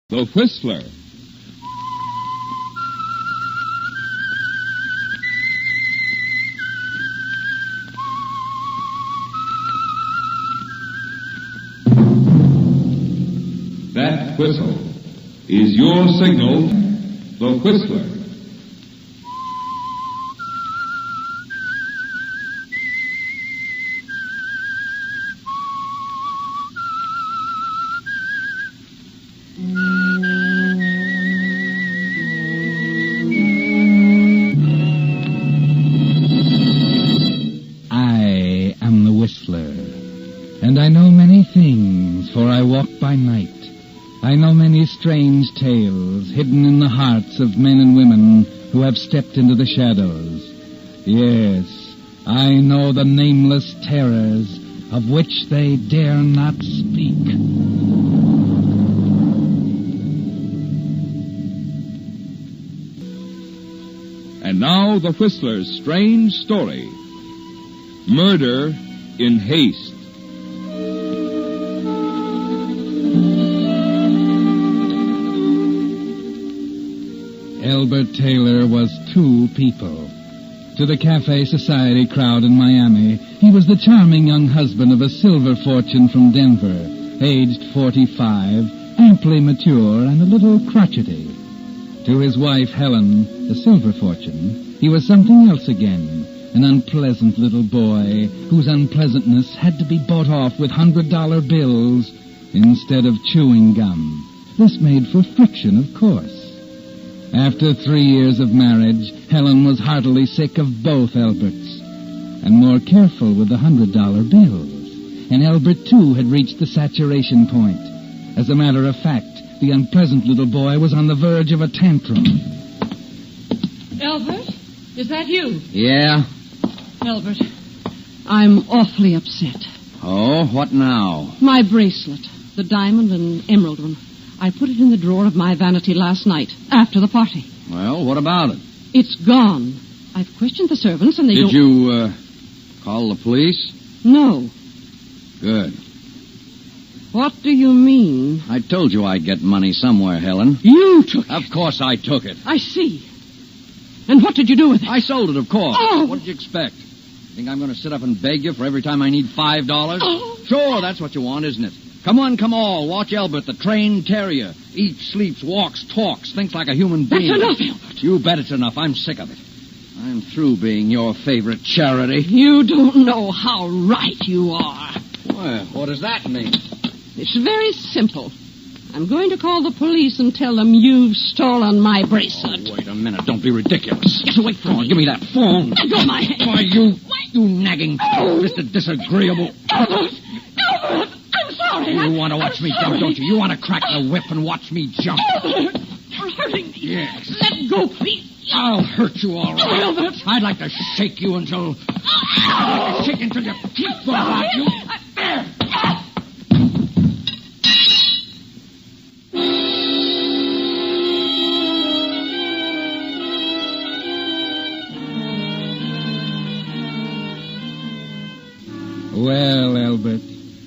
The Whistler. That whistle is your signal, the Whistler. I am the Whistler, and I know many things, for I walk by night. I know many strange tales hidden in the hearts of men and women who have stepped into the shadows. Yes, I know the nameless terrors of which they dare not speak. And now the Whistler's strange story. Murder in Haste. Albert Taylor was two people. To the cafe society crowd in Miami, he was the charming young husband of a silver fortune from Denver, aged 45, amply mature and a little crotchety. To his wife, Helen, the silver fortune, he was something else again, an unpleasant little boy whose unpleasantness had to be bought off with $100 bills instead of chewing gum. This made for friction, of course. After 3 years of marriage, Helen was heartily sick of both Alberts, and more careful with the $100 bills. And Albert, too, had reached the saturation point. As a matter of fact, the unpleasant little boy was on the verge of a tantrum. Albert, is that you? Yeah? Albert, I'm awfully upset. Oh, what now? My bracelet, the diamond and emerald one. I put it in the drawer of my vanity last night, after the party. Well, what about it? It's gone. I've questioned the servants and they Did you, call the police? No. Good. What do you mean? I told you I'd get money somewhere, Helen. You took it. Of course I took it. I see. And what did you do with it? I sold it, of course. Oh! What did you expect? Think I'm going to sit up and beg you for every time I need $5? Oh! Sure, that's what you want, isn't it? Come on, come all. Watch Albert, the trained terrier. Eats, sleeps, walks, talks, thinks like a human being. That's enough, Albert. You bet it's enough. I'm sick of it. I'm through being your favorite charity. You don't know how right you are. Well, what does that mean? It's very simple. I'm going to call the police and tell them you've stolen my bracelet. Oh, wait a minute. Don't be ridiculous. Get away from me. Give me that phone. Let go of my hand. Why, you nagging, Mr. Disagreeable. Albert! Albert! I'm sorry. You want to watch me jump, don't you? You want to crack the whip and watch me jump. Albert! You're hurting me. Yes. Let go, please. I'll hurt you all right. Albert! I'd like to shake you until... I'd like to shake until your teeth fall out, you... There! Well, Albert,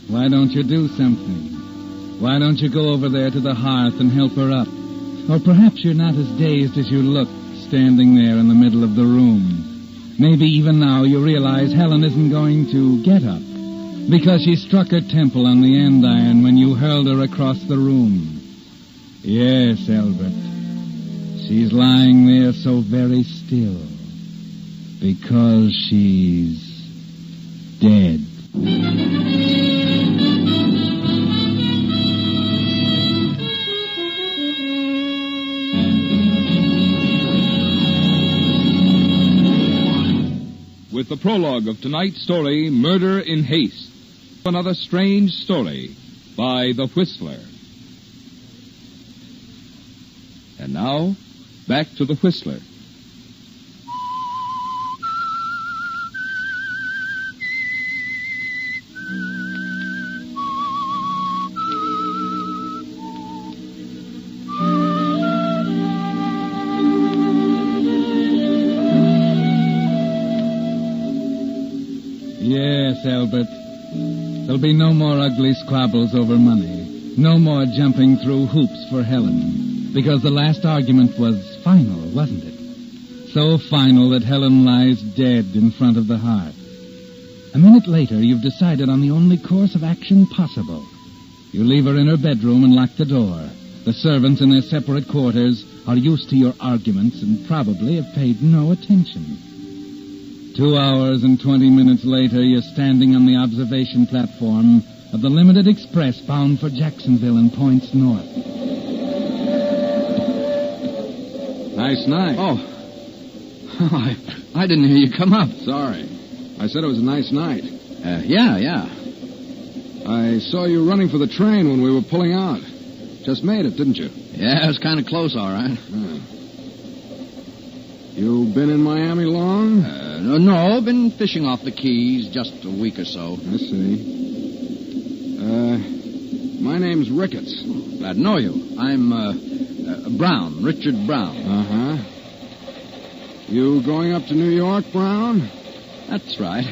why don't you do something? Why don't you go over there to the hearth and help her up? Or perhaps you're not as dazed as you look, standing there in the middle of the room. Maybe even now you realize Helen isn't going to get up, because she struck her temple on the andiron when you hurled her across the room. Yes, Albert, she's lying there so very still, because she's dead. With the prologue of tonight's story, Murder in Haste. Another strange story by The Whistler. And now, back to The Whistler. Yes, Albert. There'll be no more ugly squabbles over money. No more jumping through hoops for Helen, because the last argument was final, wasn't it? So final that Helen lies dead in front of the hearth. A minute later, you've decided on the only course of action possible. You leave her in her bedroom and lock the door. The servants in their separate quarters are used to your arguments and probably have paid no attention. 2 hours and 20 minutes later, you're standing on the observation platform of the Limited Express bound for Jacksonville and points north. Nice night. Oh, I didn't hear you come up. Sorry. I said it was a nice night. Yeah. I saw you running for the train when we were pulling out. Just made it, didn't you? Yeah, it was kind of close, all right. You been in Miami long? No, been fishing off the Keys just a week or so. I see. My name's Ricketts. Glad to know you. I'm Brown, Richard Brown. Uh-huh. You going up to New York, Brown? That's right.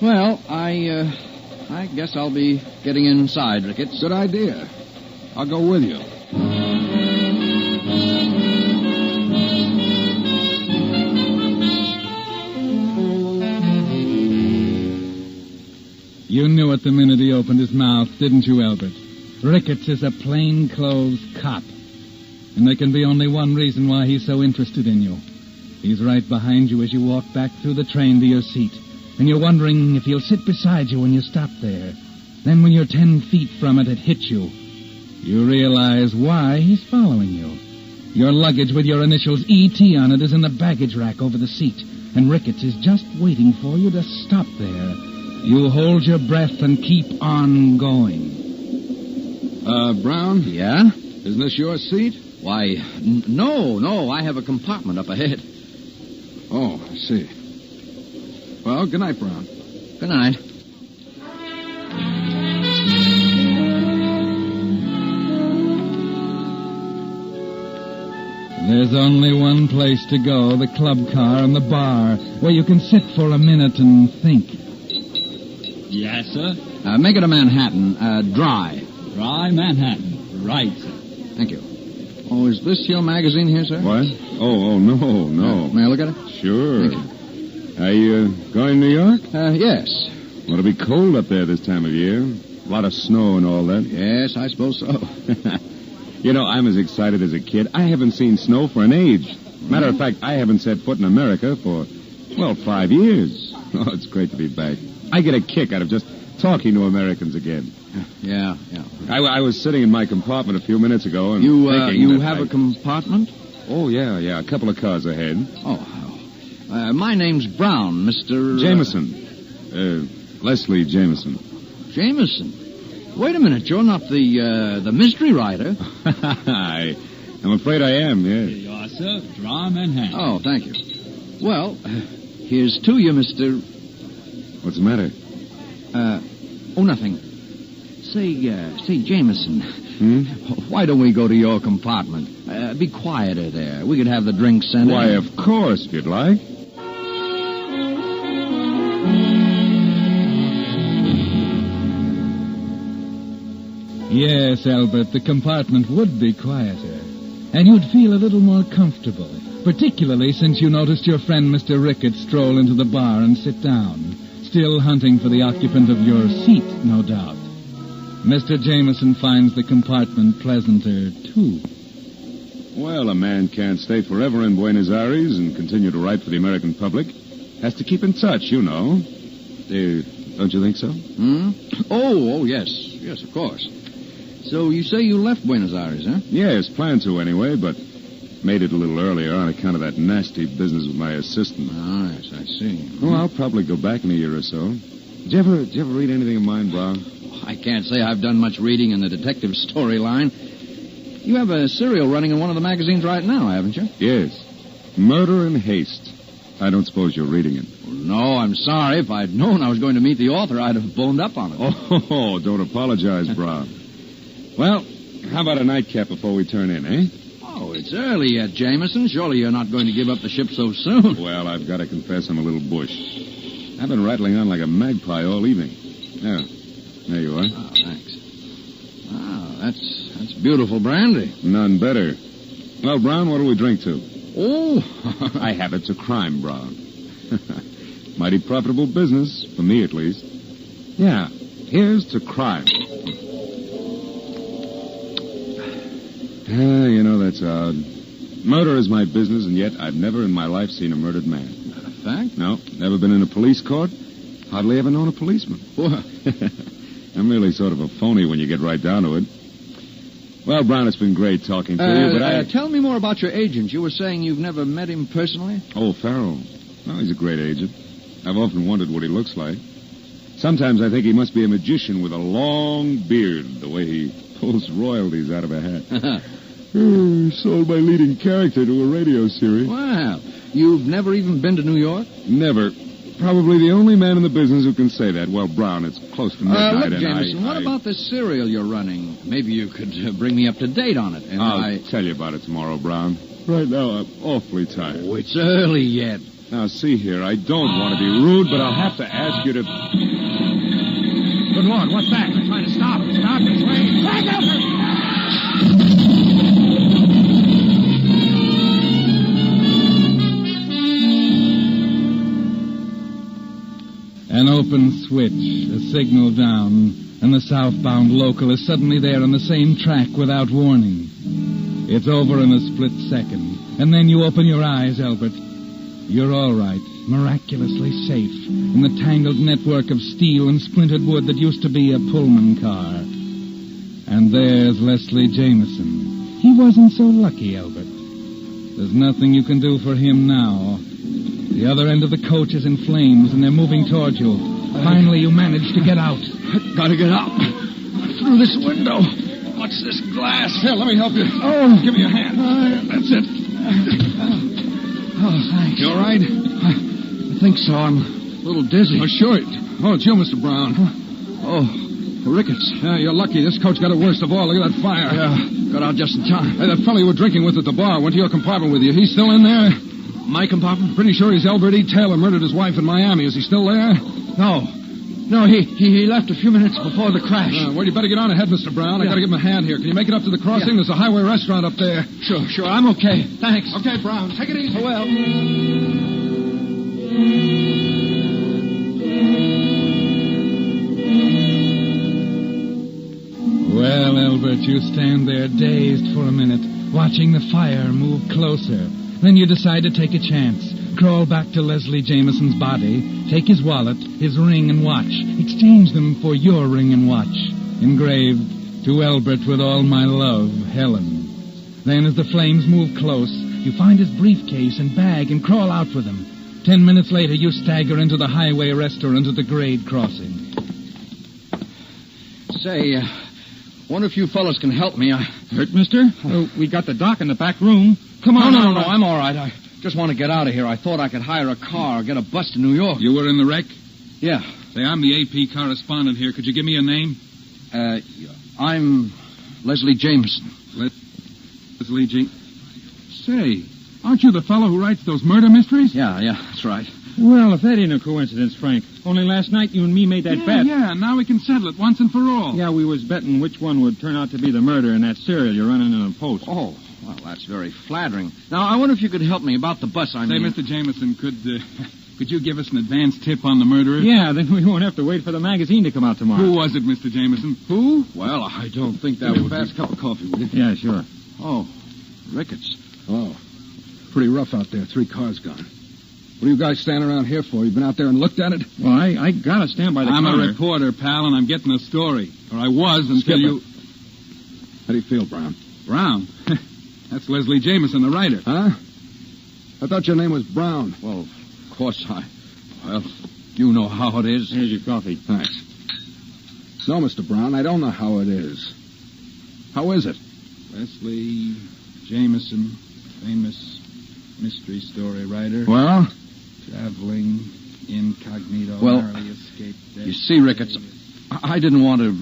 Well, I guess I'll be getting inside, Ricketts. Good idea. I'll go with you. You knew it the minute he opened his mouth, didn't you, Albert? Ricketts is a plainclothes cop. And there can be only one reason why he's so interested in you. He's right behind you as you walk back through the train to your seat. And you're wondering if he'll sit beside you when you stop there. Then when you're 10 feet from it hits you. You realize why he's following you. Your luggage with your initials E.T. on it is in the baggage rack over the seat. And Ricketts is just waiting for you to stop there. You hold your breath and keep on going. Brown? Yeah? Isn't this your seat? Why, no. I have a compartment up ahead. Oh, I see. Well, good night, Brown. Good night. There's only one place to go, the club car and the bar, where you can sit for a minute and think. Yes, sir. Make it a Manhattan, dry. Dry Manhattan. Right, sir. Thank you. Oh, is this your magazine here, sir? What? Oh, no. May I look at it? Sure. Thank Are you going to New York? Yes. Well, it'll be cold up there this time of year. A lot of snow and all that. Yes, I suppose so. You know, I'm as excited as a kid. I haven't seen snow for an age. Matter of fact, I haven't set foot in America for, 5 years. Oh, it's great to be back. I get a kick out of just talking to Americans again. Yeah. I was sitting in my compartment a few minutes ago and You have a compartment? Oh, yeah. A couple of cars ahead. My name's Brown, Mr. Jameson. Leslie Jameson. Jameson? Wait a minute, you're not the mystery writer. I'm afraid I am, yes. Here you are, sir. Dry Manhattan. Oh, thank you. Well, here's to you, Mr. What's the matter? Nothing. Say, Jameson. Why don't we go to your compartment? Be quieter there. We could have the drinks sent in. Why, of course, if you'd like. Yes, Albert, the compartment would be quieter. And you'd feel a little more comfortable, particularly since you noticed your friend Mr. Ricketts stroll into the bar and sit down, still hunting for the occupant of your seat, no doubt. Mr. Jameson finds the compartment pleasanter, too. Well, a man can't stay forever in Buenos Aires and continue to write for the American public. Has to keep in touch, you know. Don't you think so? Oh, yes. Yes, of course. So you say you left Buenos Aires, huh? Yes, planned to anyway, but made it a little earlier on account of that nasty business with my assistant. Oh, yes, I see. Oh, I'll probably go back in a year or so. Did you ever read anything of mine, Brown? I can't say I've done much reading in the detective storyline. You have a serial running in one of the magazines right now, haven't you? Yes. Murder in Haste. I don't suppose you're reading it. Well, no, I'm sorry. If I'd known I was going to meet the author, I'd have boned up on it. Oh, don't apologize, Brown. Well, how about a nightcap before we turn in, eh? Oh, it's early yet, Jameson. Surely you're not going to give up the ship so soon. Well, I've got to confess I'm a little bush. I've been rattling on like a magpie all evening. There you are. Oh, thanks. That's beautiful brandy. None better. Well, Brown, what'll we drink to? Oh. I have it's a crime, Brown. Mighty profitable business, for me at least. Yeah, here's to crime. You know, that's odd. Murder is my business, and yet I've never in my life seen a murdered man. Fact? No, never been in a police court. Hardly ever known a policeman. What? I'm really sort of a phony when you get right down to it. Well, Brown, it's been great talking to you, but tell me more about your agent. You were saying you've never met him personally? Oh, Farrell. Well, he's a great agent. I've often wondered what he looks like. Sometimes I think he must be a magician with a long beard, the way he pulls royalties out of a hat. Sold my leading character to a radio series. Wow. You've never even been to New York? Never. Probably the only man in the business who can say that. Well, Brown, it's close to midnight, look, Jameson, what about this serial you're running? Maybe you could bring me up to date on it. And I'll tell you about it tomorrow, Brown. Right now, I'm awfully tired. Oh, it's early yet. Now, see here, I don't want to be rude, but I'll have to ask you to... Good Lord, what's that? They're trying to stop it. Stop this way. Back up! An open switch, a signal down, and the southbound local is suddenly there on the same track without warning. It's over in a split second, and then you open your eyes, Albert. You're all right, miraculously safe, in the tangled network of steel and splintered wood that used to be a Pullman car. And there's Leslie Jameson. He wasn't so lucky, Albert. There's nothing you can do for him now. The other end of the coach is in flames, and they're moving toward you. Finally, you manage to get out. Gotta get out. Through this window. What's this glass? Here, let me help you. Oh, give me a hand. That's it. Oh, thanks. You all right? I think so. I'm a little dizzy. Oh, sure. Oh, it's you, Mr. Brown. Oh, Ricketts. Yeah, you're lucky. This coach got it worst of all. Look at that fire. Yeah, got out just in time. Hey, that fellow you were drinking with at the bar went to your compartment with you. He's still in there? My compartment? Pretty sure he's Albert E. Taylor, murdered his wife in Miami. Is he still there? No. No, he left a few minutes before the crash. Well, you better get on ahead, Mr. Brown. I gotta give him a hand here. Can you make it up to the crossing? Yeah. There's a highway restaurant up there. Sure. I'm okay. Thanks. Okay, Brown. Take it easy. Well. Well, Albert, you stand there dazed for a minute, watching the fire move closer. Then you decide to take a chance. Crawl back to Leslie Jameson's body, take his wallet, his ring and watch, exchange them for your ring and watch, engraved, "To Albert with all my love, Helen." Then as the flames move close, you find his briefcase and bag and crawl out with him. 10 minutes later, you stagger into the highway restaurant at the grade crossing. Say, wonder if you fellas can help me. Hurt, mister? We got the doc in the back room. Come on. No, I'm all right. I just want to get out of here. I thought I could hire a car or get a bus to New York. You were in the wreck? Yeah. Say, I'm the AP correspondent here. Could you give me a name? I'm Leslie Jameson. Leslie G. Say, aren't you the fellow who writes those murder mysteries? Yeah, that's right. Well, if that ain't a coincidence, Frank. Only last night you and me made that bet. Yeah, now we can settle it once and for all. Yeah, we was betting which one would turn out to be the murder in that serial you're running in the Post. Oh, well, that's very flattering. Now, I wonder if you could help me about the bus I mean. Say, Mr. Jameson, could you give us an advance tip on the murderer? Yeah, then we won't have to wait for the magazine to come out tomorrow. Who was it, Mr. Jameson? Who? Well, I don't think that would be... Fast cup of coffee, would it? Yeah, sure. Oh, Ricketts. Oh, pretty rough out there. 3 cars gone. What are you guys standing around here for? You been out there and looked at it? Well, I gotta stand by the I'm counter. a reporter, pal, and I'm getting a story. Or I was until you... How do you feel, Brown? Brown? That's Leslie Jameson, the writer. Huh? I thought your name was Brown. Well, of course Well, you know how it is. Here's your coffee. Thanks. No, Mr. Brown, I don't know how it is. How is it? Leslie Jameson, famous mystery story writer. Well? Traveling incognito, well, narrowly escaped death. You see, Ricketts, I didn't want to...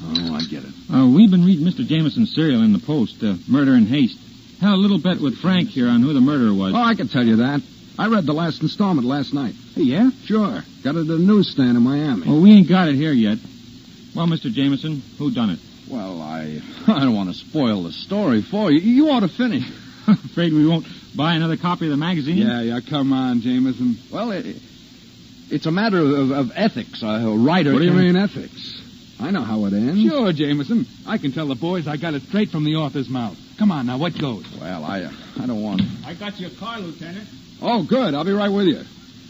Oh, I get it. We've been reading Mr. Jameson's serial in the Post, Murder in Haste. Had a little bet with Frank here on who the murderer was. Oh, I can tell you that. I read the last installment last night. Hey, yeah? Sure. Got it at a newsstand in Miami. Well, we ain't got it here yet. Well, Mr. Jameson, who done it? Well, I don't want to spoil the story for you. You ought to finish. Afraid we won't buy another copy of the magazine? Yeah, come on, Jameson. Well, it's a matter of ethics. A writer What do you can- mean, ethics? I know how it ends. Sure, Jameson. I can tell the boys I got it straight from the author's mouth. Come on, now, what goes? Well, I don't want... I got your car, Lieutenant. Oh, good. I'll be right with you.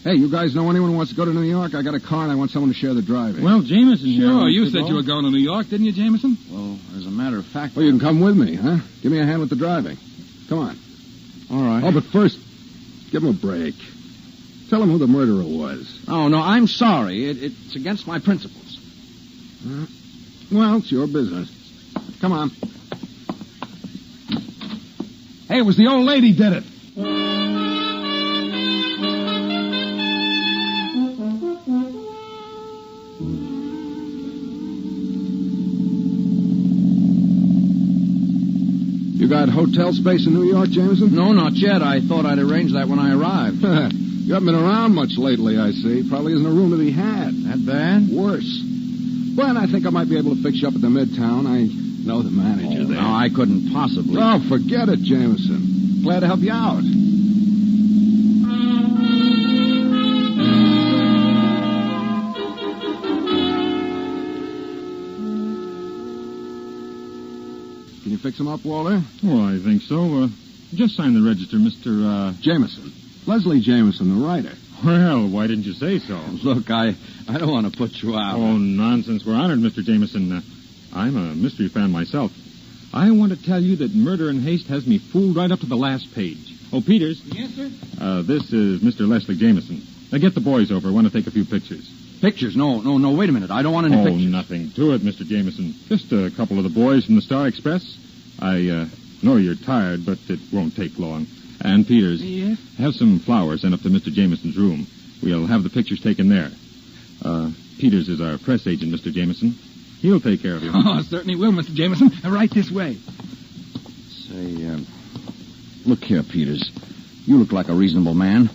Hey, you guys know anyone who wants to go to New York? I got a car and I want someone to share the driving. Well, Jameson here Sure, wants you to said go. you were going to New York, didn't you, Jameson? Well, as a matter of fact... Well, you can come with me, huh? Give me a hand with the driving. Come on. All right. Oh, but first, give him a break. Tell him who the murderer was. Oh, no, I'm sorry. It's against my principles. Well, it's your business. Come on. Hey, it was the old lady did it. You got hotel space in New York, Jameson? No, not yet. I thought I'd arrange that when I arrived. You haven't been around much lately, I see. Probably isn't a room to be had. That bad? Worse. But I think I might be able to fix you up at the Midtown. I know the manager there. No, I couldn't possibly. Oh, forget it, Jameson. Glad to help you out. Can you fix him up, Walter? Oh, I think so. Just sign the register, Mr. Jameson. Leslie Jameson, the writer. Well, why didn't you say so? Look, I don't want to put you out. Oh, nonsense. We're honored, Mr. Jameson. I'm a mystery fan myself. I want to tell you that Murder in Haste has me fooled right up to the last page. Oh, Peters. Yes, sir? This is Mr. Leslie Jameson. Now, get the boys over. I want to take a few pictures. Pictures? No, wait a minute. I don't want any Oh, pictures. nothing to it, Mr. Jameson. Just a couple of the boys from the Star Express. I know you're tired, but it won't take long. And, Peters, Yes? have some flowers sent up to Mr. Jameson's room. We'll have the pictures taken there. Peters is our press agent, Mr. Jameson. He'll take care of you. Oh, certainly will, Mr. Jameson. Right this way. Say, look here, Peters. You look like a reasonable man.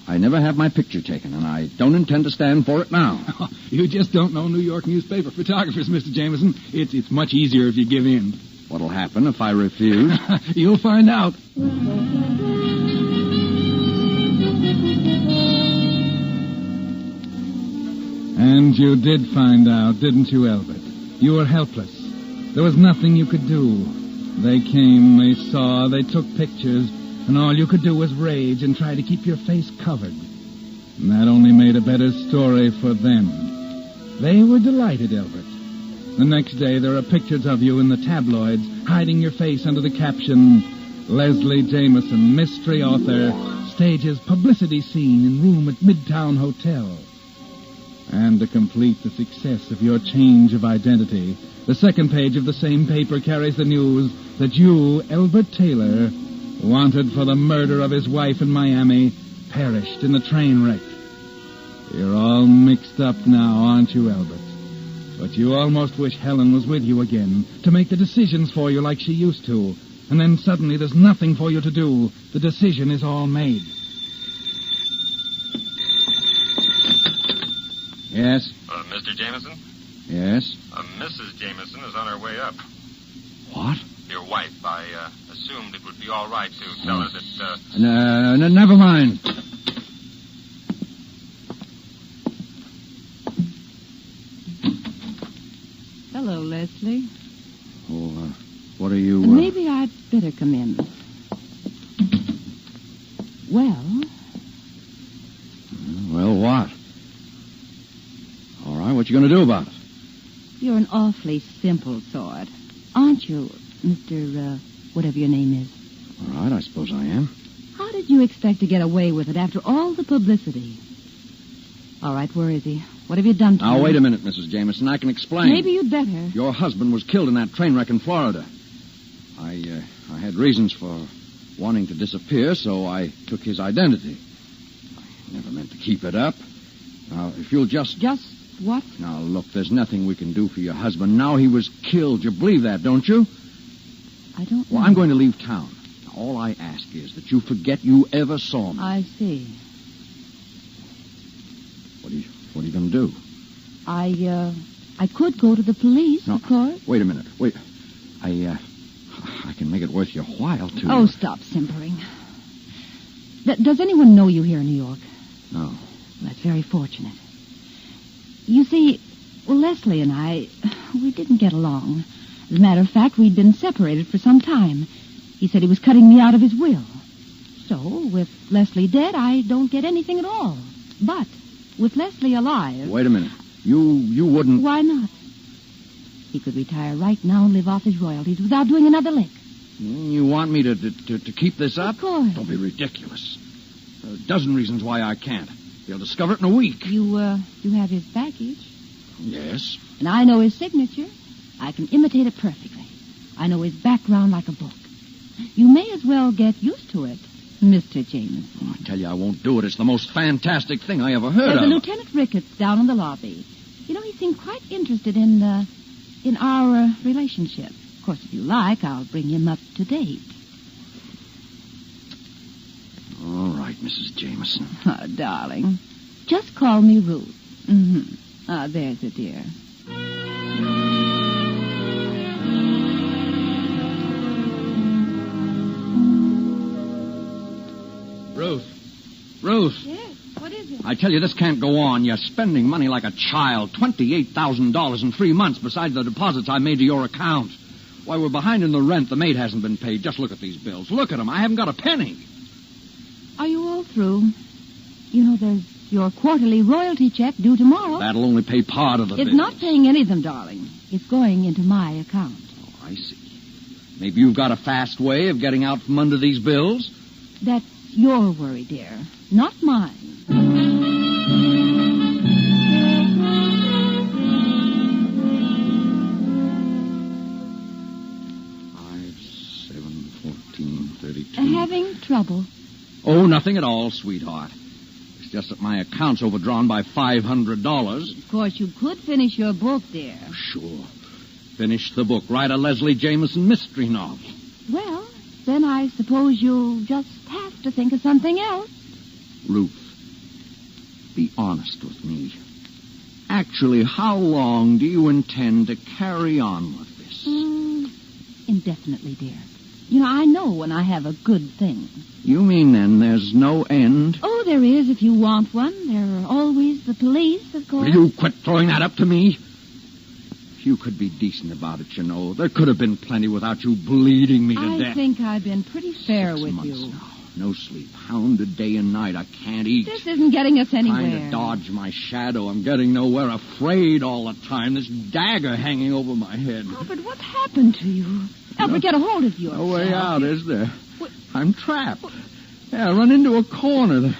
I never have my picture taken, and I don't intend to stand for it now. You just don't know New York newspaper photographers, Mr. Jameson. It's much easier if you give in. What'll happen if I refuse? You'll find out. And you did find out, didn't you, Albert? You were helpless. There was nothing you could do. They came, they saw, they took pictures, and all you could do was rage and try to keep your face covered. And that only made a better story for them. They were delighted, Albert. The next day, there are pictures of you in the tabloids, hiding your face under the caption, Leslie Jameson, mystery author, stages publicity scene in room at Midtown Hotel. And to complete the success of your change of identity, the second page of the same paper carries the news that you, Albert Taylor, wanted for the murder of his wife in Miami, perished in a train wreck. You're all mixed up now, aren't you, Albert? But you almost wish Helen was with you again, to make the decisions for you like she used to. And then suddenly there's nothing for you to do. The decision is all made. Yes? Mr. Jameson? Yes? Mrs. Jameson is on her way up. What? Your wife. I assumed it would be all right to tell her that, Never mind. Hello, Leslie. Oh, what are you... Maybe I'd better come in. Well, Well, what? All right, what you going to do about it? you're an awfully simple sort, aren't you, Mr. Whatever your name is? All right, I suppose I am. How did you expect to get away with it after all the publicity? All right, where is he? What have you done to him? Now, wait a minute, Mrs. Jameson. I can explain. Maybe you'd better. Your husband was killed in that train wreck in Florida. I had reasons for wanting to disappear, so I took his identity. I never meant to keep it up. Now, if you'll just... Just what? Now, look, there's nothing we can do for your husband. Now he was killed. You believe that, don't you? I don't know. Well, I'm going to leave town. Now, all I ask is that you forget you ever saw me. I see. What are you going to do? I I could go to the police, No, of course. wait a minute. Wait. I can make it worth your while to... Oh, stop simpering. Does anyone know you here in New York? No. Well, that's very fortunate. You see, Leslie and I, we didn't get along. As a matter of fact, we'd been separated for some time. He said he was cutting me out of his will. So, with Leslie dead, I don't get anything at all. But, with Leslie alive... Wait a minute. You wouldn't... Why not? He could retire right now and live off his royalties without doing another lick. You want me to keep this up? Of course. Don't be ridiculous. There are a dozen reasons why I can't. You'll discover it in a week. You have his package? Yes. And I know his signature. I can imitate it perfectly. I know his background like a book. You may as well get used to it, Mr. Jameson. Oh, I tell you, I won't do it. It's the most fantastic thing I ever heard There's of. a Lieutenant Ricketts down in the lobby. You know, he seemed quite interested in our relationship. Of course, if you like, I'll bring him up to date. All right, Mrs. Jameson. Oh, darling. Just call me Ruth. Mm-hmm. Ah, there's a dear. Ruth. Yes, what is it? I tell you, this can't go on. You're spending money like a child. $28,000 in 3 months besides the deposits I made to your account. Why, we're behind in the rent. The maid hasn't been paid. Just look at these bills. Look at them. I haven't got a penny. Are you all through? You know, there's your quarterly royalty check due tomorrow. That'll only pay part of the bills. It's not paying any of them, darling. It's going into my account. Oh, I see. Maybe you've got a fast way of getting out from under these bills? That's your worry, dear, not mine. 32. Having trouble? Oh, nothing at all, sweetheart. It's just that my account's overdrawn by $500. Of course, you could finish your book, dear. Sure. Finish the book. Write a Leslie Jameson mystery novel. Well, then I suppose you'll just have to think of something else. Ruth, be honest with me. Actually, how long do you intend to carry on with this? Indefinitely, dear. You know, I know when I have a good thing. You mean then there's no end? Oh, there is if you want one. There are always the police, of course. Will you quit throwing that up to me? You could be decent about it, you know. There could have been plenty without you bleeding me to death. I think I've been pretty fair 6 with months you. now. No sleep. Hounded day and night. I can't eat. This isn't getting us anywhere. Trying to dodge my shadow. I'm getting nowhere. Afraid all the time. This dagger hanging over my head. Oh, but what's happened to you? Albert, get a hold of yourself. No way out, is there? What? I'm trapped. Yeah, I run into a corner.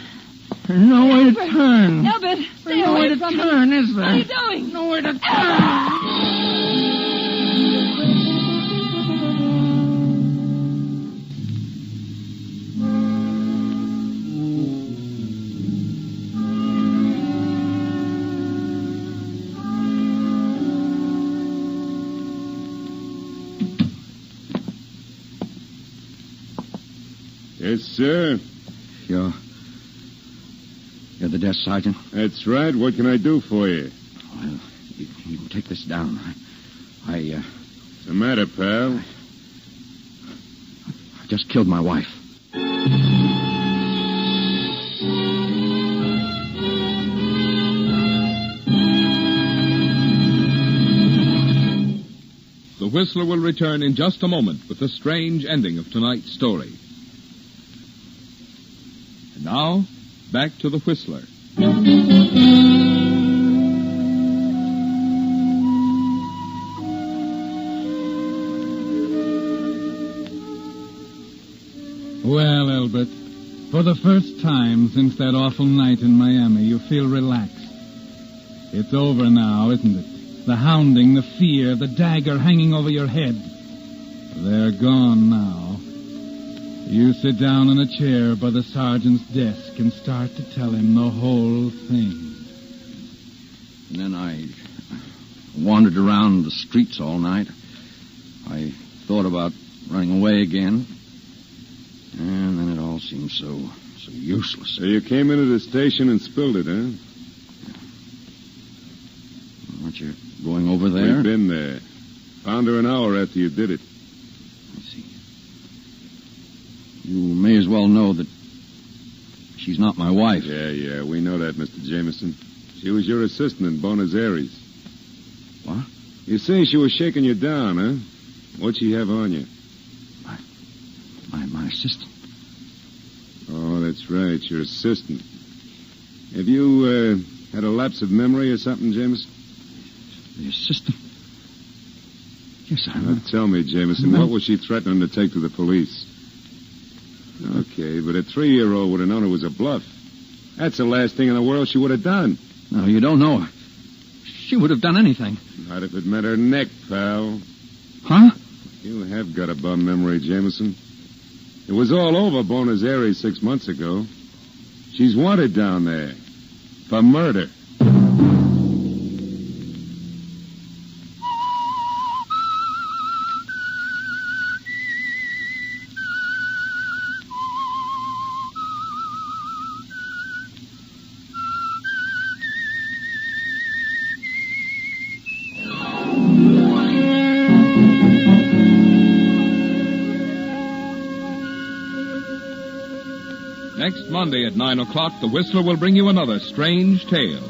There's no way to turn. Albert, stay no away way to from turn, me. is there? What are you doing? No way to turn. Yes, sir. You're the desk sergeant? That's right. What can I do for you? Well, you can take this down. What's the matter, pal? I just killed my wife. The Whistler will return in just a moment with the strange ending of tonight's story. And now, back to the Whistler. Well, Albert, for the first time since that awful night in Miami, you feel relaxed. It's over now, isn't it? The hounding, the fear, the dagger hanging over your head. They're gone now. You sit down in a chair by the sergeant's desk and start to tell him the whole thing. And then I wandered around the streets all night. I thought about running away again. And then it all seemed so useless. So you came into the station and spilled it, huh? Aren't you going over there? We've been there. Found her an hour after you did it. I see. You may as well know that she's not my wife. Yeah, we know that, Mr. Jameson. She was your assistant in Buenos Aires. What? You say she was shaking you down, huh? What'd she have on you? My assistant. Oh, that's right, your assistant. Have you, had a lapse of memory or something, Jameson? The assistant? Yes, I Now, know. tell me, Jameson, what was she threatening to take to the police? Okay, but a 3-year-old would have known it was a bluff. That's the last thing in the world she would have done. No, you don't know her. She would have done anything. Not if it meant her neck, pal. Huh? You have got a bum memory, Jameson. It was all over Buenos Aires 6 months ago. She's wanted down there for murder. Next Monday at 9 o'clock, the Whistler will bring you another strange tale.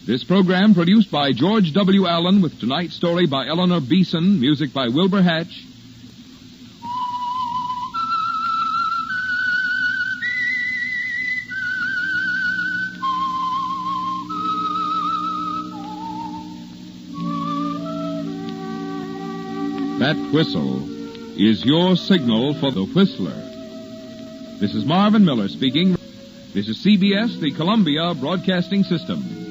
This program produced by George W. Allen with tonight's story by Eleanor Beeson, music by Wilbur Hatch. That whistle is your signal for the Whistler. This is Marvin Miller speaking. This is CBS, the Columbia Broadcasting System.